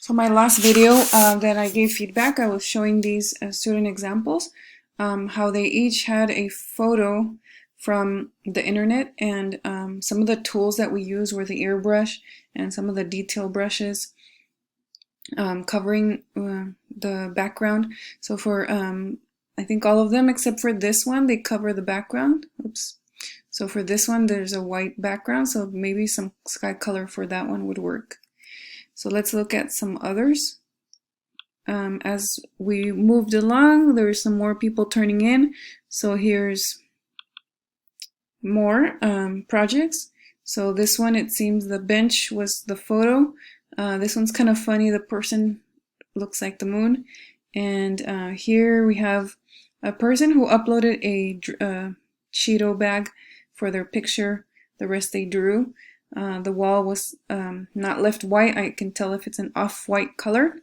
So my last video that I gave feedback, I was showing these student examples, how they each had a photo from the internet, and some of the tools that we use were the airbrush and some of the detail brushes covering the background. So for I think all of them except for this one, they cover the background. Oops. So for this one, there's a white background, so maybe some sky color for that one would work. So let's look at some others. As we moved along, there were some more people turning in. So here's more projects. So this one, it seems the bench was the photo. This one's kind of funny. The person looks like the moon. And here we have a person who uploaded a Cheeto bag for their picture. The rest they drew. The wall was not left white. I can tell if it's an off-white color.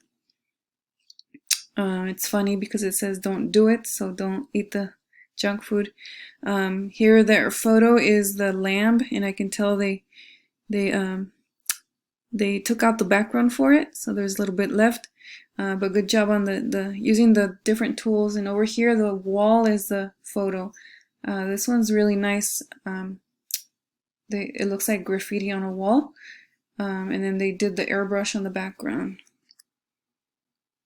It's funny because it says don't do it, so don't eat the junk food. Here their photo is the lamb, and I can tell they took out the background for it, so there's a little bit left. But good job on the using the different tools. And over here the wall is the photo. This one's really nice. It looks like graffiti on a wall, and then they did the airbrush on the background.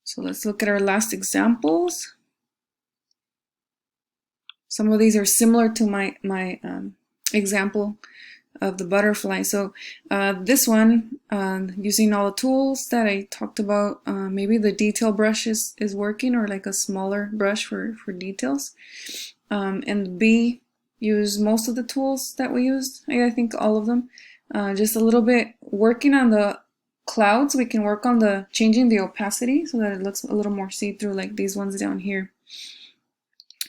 So let's look at our last examples. Some of these are similar to my example of the butterfly. So this one, using all the tools that I talked about, maybe the detail brush is working, or like a smaller brush for details. And B, use most of the tools that we used. I think all of them. Just a little bit working on the clouds. We can work on the changing the opacity so that it looks a little more see-through, like these ones down here.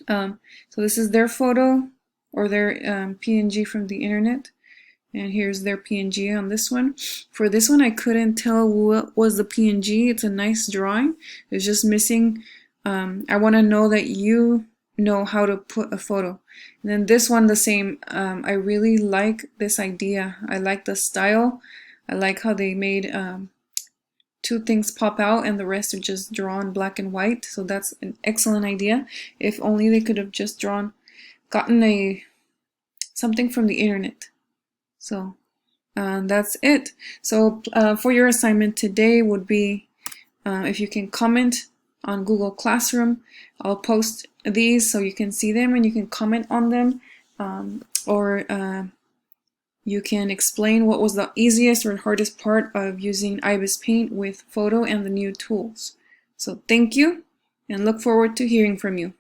So this is their photo, or their PNG from the internet, and here's their PNG on this one. For this one, I couldn't tell what was the PNG. It's a nice drawing. It's just missing. I want to know that you know how to put a photo. And then this one, the same. I really like this idea. I like the style. I like how they made two things pop out and the rest are just drawn black and white. So that's an excellent idea. If only they could have just gotten something from the internet. So that's it. So for your assignment today would be, if you can comment on Google Classroom. I'll post these so you can see them and you can comment on them, or you can explain what was the easiest or hardest part of using Ibis Paint with photo and the new tools. So thank you, and look forward to hearing from you.